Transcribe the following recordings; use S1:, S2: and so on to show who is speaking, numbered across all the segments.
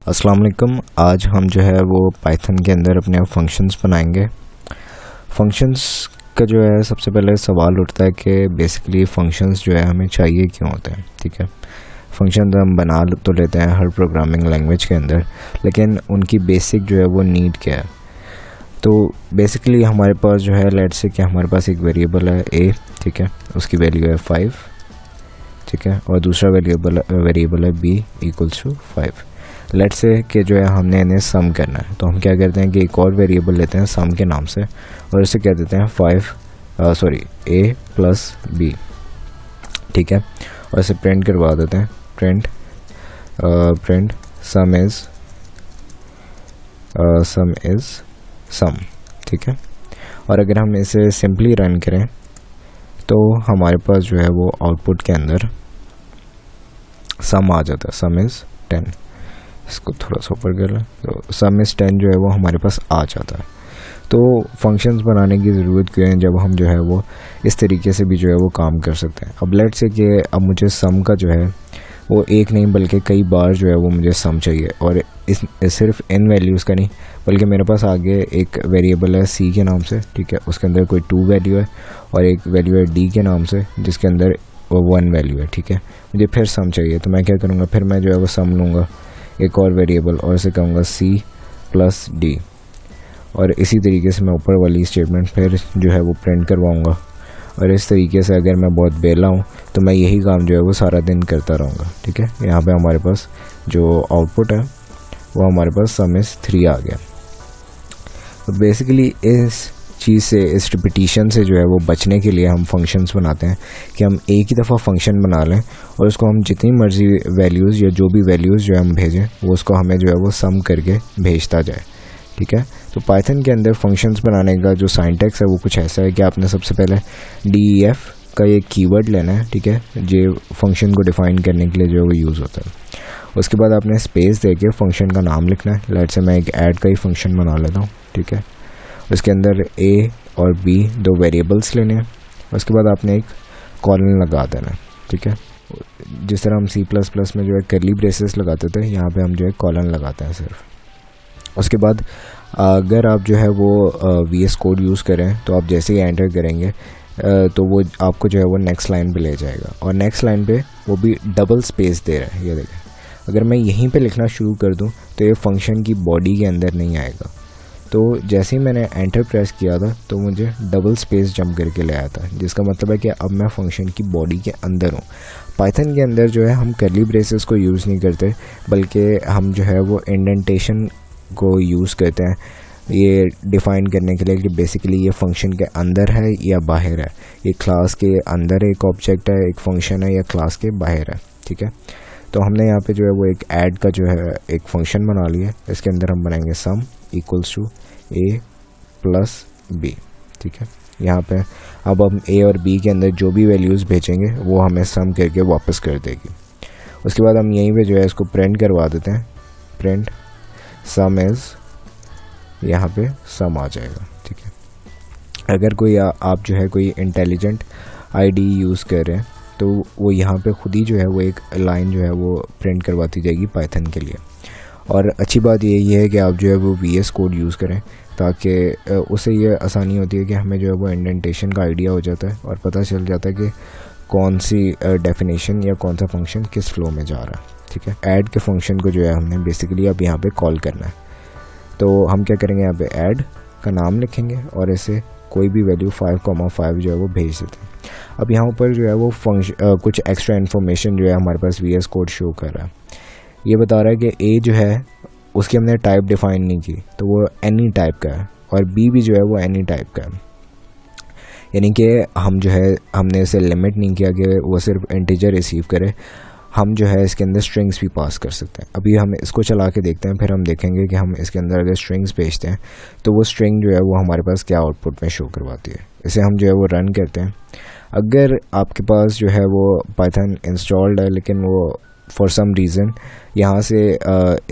S1: अस्सलाम वालेकुम। आज हम जो है वो पाइथन के अंदर अपने फंक्शंस बनाएंगे। फंक्शंस का जो है सबसे पहले सवाल उठता है कि बेसिकली फंक्शंस जो है हमें चाहिए क्यों होते हैं। ठीक है, फंक्शंस हम बना तो लेते हैं हर प्रोग्रामिंग लैंग्वेज के अंदर, लेकिन उनकी बेसिक जो है वो नीड क्या है। तो बेसिकली हमारे पास जो है लेट्स से कि हमारे पास एक वेरिएबल है a, ठीक है, उसकी वैल्यू है 5, ठीक है, और दूसरा वेरिएबल है b equals to 5। Let's say कि जो है हमने इन्हें सम करना है, तो हम क्या करते हैं कि एक और वेरिएबल लेते हैं सम के नाम से और इसे कह देते हैं a प्लस b, ठीक है, और इसे प्रिंट करवा देते हैं, प्रिंट सम इज़ सम, ठीक है। और अगर हम इसे सिंपली रन करें तो हमारे पास जो है वो आउटपुट के अंदर सम आ जाता है, सम इज़ 10। इसको थोड़ा सा ऊपर कर लें तो सम इज़ 10 जो है वो हमारे पास आ जाता है। तो फंक्शंस बनाने की ज़रूरत क्यों है जब हम जो है वो इस तरीके से भी जो है वो काम कर सकते हैं। अब लेट्स से कि अब मुझे सम का जो है वो एक नहीं बल्कि कई बार जो है वो मुझे सम चाहिए, और सिर्फ इन वैल्यूज़ का नहीं बल्कि मेरे पास आगे एक वेरिएबल है c के नाम से, ठीक है, उसके अंदर कोई 2 वैल्यू है और एक वैल्यू है d के नाम से जिसके अंदर वो 1 वैल्यू है, ठीक है। मुझे फिर सम चाहिए तो मैं क्या करूँगा, फिर मैं जो है वो सम लूँगा एक और वेरिएबल और इसे कहूँगा c प्लस d, और इसी तरीके से मैं ऊपर वाली स्टेटमेंट फिर जो है वो प्रिंट करवाऊँगा। और इस तरीके से अगर मैं बहुत बेला हूँ तो मैं यही काम जो है वो सारा दिन करता रहूँगा, ठीक है। यहाँ पे हमारे पास जो आउटपुट है वो हमारे पास सम इज़ 3 आ गया। तो बेसिकली इस चीज़ से, इस रिपीटिशन से जो है वो बचने के लिए हम फंक्शंस बनाते हैं कि हम एक ही दफ़ा फंक्शन बना लें और उसको हम जितनी मर्ज़ी वैल्यूज़ या जो भी वैल्यूज़ जो है हम भेजें वो उसको हमें जो है वो सम करके भेजता जाए, ठीक है। तो पाइथन के अंदर फंक्शंस बनाने का जो सिंटैक्स है वो कुछ ऐसा है कि आपने सबसे पहले def का एक कीवर्ड लेना है, ठीक है, जो फंक्शन को डिफ़ाइन करने के लिए जो है वो यूज़ होता है। उसके बाद आपने स्पेस देके फंक्शन का नाम लिखना है। लेट्स से मैं एक ऐड का ही फंक्शन बना लेता हूँ, ठीक है। उसके अंदर a और b दो वेरिएबल्स लेने हैं। उसके बाद आपने एक कॉलन लगा देना है, ठीक है। जिस तरह हम C++ में जो है कर्ली ब्रेसेस लगाते थे, यहाँ पे हम जो है कॉलन लगाते हैं सिर्फ। उसके बाद अगर आप जो है वो VS कोड यूज़ करें तो आप जैसे ही एंटर करेंगे तो वो आपको जो है वो नेक्स्ट लाइन पे ले जाएगा, और नेक्स्ट लाइन पे वो भी डबल स्पेस दे रहा है। ये देखें, अगर मैं यहीं पे लिखना शुरू कर दूं तो ये फंक्शन की बॉडी के अंदर नहीं आएगा। तो जैसे ही मैंने एंटर प्रेस किया था तो मुझे डबल स्पेस जंप करके ले आया था, जिसका मतलब है कि अब मैं फंक्शन की बॉडी के अंदर हूँ। पाइथन के अंदर जो है हम कर्ली ब्रेसेस को यूज़ नहीं करते, बल्कि हम जो है वो इंडेंटेशन को यूज़ करते हैं ये डिफ़ाइन करने के लिए कि बेसिकली ये फंक्शन के अंदर है या बाहर है, ये क्लास के अंदर एक ऑब्जेक्ट है, एक फंक्शन है, या क्लास के बाहर है, ठीक है। तो हमने यहाँ पे जो है वो एक ऐड का जो है एक फंक्शन बना लिया। इसके अंदर हम बनाएंगे sum equals to a plus b, ठीक है। यहाँ पे अब हम a और b के अंदर जो भी वैल्यूज़ भेजेंगे वो हमें सम करके वापस कर देगी। उसके बाद हम यहीं पे जो है इसको प्रिंट करवा देते हैं, प्रिंट सम इज़, यहाँ पे सम आ जाएगा, ठीक है। अगर कोई आप जो है कोई इंटेलिजेंट आईडी यूज़ कर रहे हैं तो वो यहाँ पे खुद ही जो है वो एक लाइन जो है वो प्रिंट करवाती जाएगी पाइथन के लिए। और अच्छी बात यही है कि आप जो है वो VS कोड यूज़ करें, ताकि उससे ये आसानी होती है कि हमें जो है वो इंडेंटेशन का आइडिया हो जाता है और पता चल जाता है कि कौन सी डेफिनेशन या कौन सा फंक्शन किस फ्लो में जा रहा है, ठीक है। ऐड के फंक्शन को जो है हमने बेसिकली अब यहाँ पे कॉल करना है। तो हम क्या करेंगे, यहाँ पे ऐड का नाम लिखेंगे और इसे कोई भी वैल्यू 5,5 जो है वो भेज देते हैं। अब यहाँ ऊपर जो है वो फंक्शन कुछ एक्स्ट्रा इन्फॉर्मेशन जो है हमारे पास VS कोड शो कर रहा है। ये बता रहा है कि a जो है उसकी हमने टाइप डिफ़ाइन नहीं की तो वो एनी टाइप का है, और b भी जो है वो एनी टाइप का है, यानी कि हम जो है हमने इसे लिमिट नहीं किया कि वो सिर्फ इंटीजर रिसीव करे। हम जो है इसके अंदर स्ट्रिंग्स भी पास कर सकते हैं। अभी हम इसको चला के देखते हैं, फिर हम देखेंगे कि हम इसके अंदर अगर स्ट्रिंग्स भेजते हैं तो वो स्ट्रिंग जो है वो हमारे पास क्या आउटपुट में शो करवाती है। इसे हम जो है वो रन करते हैं। अगर आपके पास जो है वो पाइथन इंस्टॉल्ड है लेकिन वो फॉर सम रीज़न यहाँ से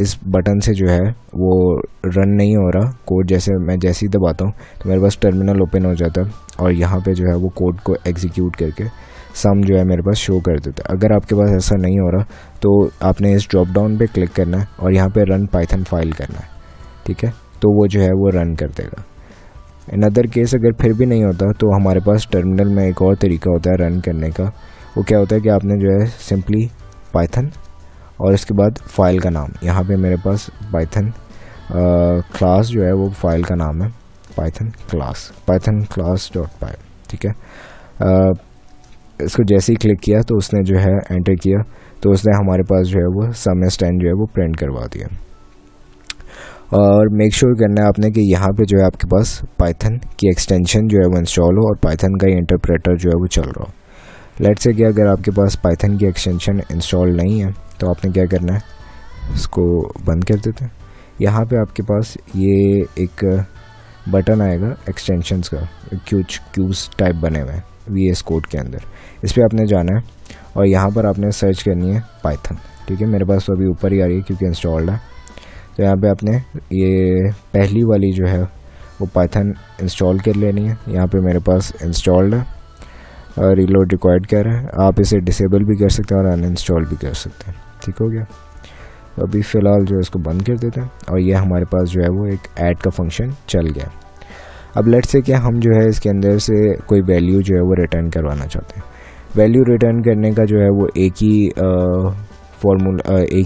S1: इस बटन से जो है वो रन नहीं हो रहा कोड, जैसे मैं जैसे ही दबाता हूँ तो मेरे पास टर्मिनल ओपन हो जाता है और यहाँ पे जो है वो कोड को एग्जीक्यूट करके सम जो है मेरे पास शो कर देता है। अगर आपके पास ऐसा नहीं हो रहा तो आपने इस ड्रॉप डाउन पे क्लिक करना है और यहाँ पे रन पाइथन फाइल करना है, ठीक है, तो वो जो है वो रन कर देगा। इन अदर केस अगर फिर भी नहीं होता तो हमारे पास टर्मिनल में एक और तरीका होता है रन करने का। वो क्या होता है कि आपने जो है सिंपली पाइथन और इसके बाद फाइल का नाम, यहाँ पे मेरे पास पाइथन क्लास जो है वो फाइल का नाम है पाइथन क्लास डॉट पाई, ठीक है। इसको जैसे ही क्लिक किया तो उसने जो है एंटर किया तो उसने हमारे पास जो है वो सम स्टैंड जो है वो प्रिंट करवा दिया। और मेक श्योर करना है आपने कि यहाँ पे जो है आपके पास पाइथन की एक्सटेंशन जो है वो इंस्टॉल हो और पाइथन का इंटरप्रेटर जो है वो चल रहा हो। लेट्स से कि अगर आपके पास पाइथन की एक्सटेंशन इंस्टॉल नहीं है तो आपने क्या करना है, इसको बंद कर देते हैं। यहाँ पे आपके पास ये एक बटन आएगा एक्सटेंशंस का, क्यूज टाइप बने हुए हैं VS कोड के अंदर, इस पर आपने जाना है और यहाँ पर आपने सर्च करनी है पाइथन, ठीक है। मेरे पास तो अभी ऊपर ही आ रही है क्योंकि इंस्टॉल्ड है। तो यहाँ पे आपने ये पहली वाली जो है वो पाइथन इंस्टॉल कर लेनी है। यहाँ पे मेरे पास इंस्टॉल्ड है और रीलोड रिक्वायर्ड कह रहा है। आप इसे डिसेबल भी कर सकते हैं और अनइंस्टॉल भी कर सकते हैं, ठीक हो गया। तो अभी फ़िलहाल जो है इसको बंद कर देते हैं और ये हमारे पास जो है वो एक ऐड का फंक्शन चल गया। अब लेट्स से कि हम जो है इसके अंदर से कोई वैल्यू जो है वो रिटर्न करवाना चाहते हैं। वैल्यू रिटर्न करने का जो है वो एक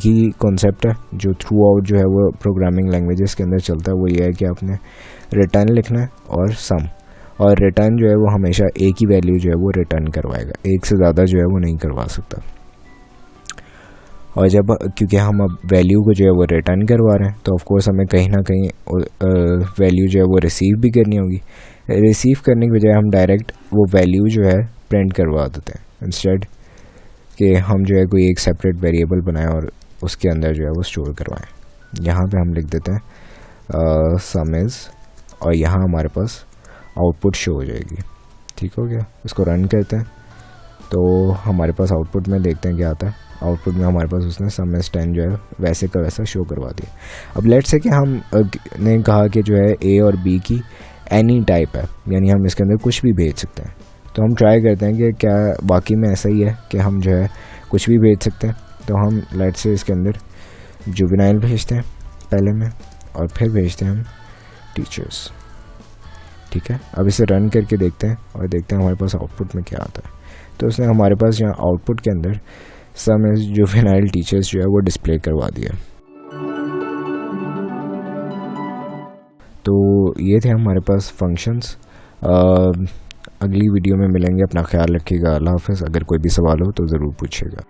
S1: ही कॉन्सेप्ट है जो थ्रू आउट जो है वो प्रोग्रामिंग लैंग्वेजेस के अंदर चलता है। वो ये है कि आपने रिटर्न लिखना है और सम, और रिटर्न जो है वो हमेशा एक ही वैल्यू जो है वो रिटर्न करवाएगा, एक से ज़्यादा जो है वो नहीं करवा सकता। और जब क्योंकि हम अब वैल्यू को जो है वो रिटर्न करवा रहे हैं तो ऑफ कोर्स हमें कहीं ना कहीं वैल्यू जो है वो रिसीव भी करनी होगी। रिसीव करने की बजाय हम डायरेक्ट वो वैल्यू जो है प्रिंट करवा देते हैं इंस्टेड कि हम जो है कोई एक सेपरेट वेरिएबल बनाएं और उसके अंदर जो है वो स्टोर करवाएं। यहाँ पे हम लिख देते हैं सम इज़ और यहाँ हमारे पास आउटपुट शो हो जाएगी, ठीक हो गया। इसको रन करते हैं तो हमारे पास आउटपुट में देखते हैं क्या आता है। आउटपुट में हमारे पास उसने सम स्टैंड जो है वैसे का वैसा शो करवा दिया। अब लेट्स से कि हम ने कहा कि जो है A और B की एनी टाइप है, यानी हम इसके अंदर कुछ भी भेज सकते हैं। तो हम ट्राई करते हैं कि क्या बाकी में ऐसा ही है कि हम जो है कुछ भी भेज सकते हैं। तो हम लेट्स से इसके अंदर जुवेनाइल भेजते हैं पहले में और फिर भेजते हैं हम टीचर्स, ठीक है। अब इसे रन करके देखते हैं और देखते हैं हमारे पास आउटपुट में क्या आता है। तो उसने हमारे पास यहाँ आउटपुट के अंदर सम इज जुवेनाइल टीचर्स जो है वो डिस्प्ले करवा दिया। तो ये थे हमारे पास फंक्शंस। अगली वीडियो में मिलेंगे, अपना ख्याल रखिएगा, अल्लाह हाफ़िज़। अगर कोई भी सवाल हो तो ज़रूर पूछिएगा।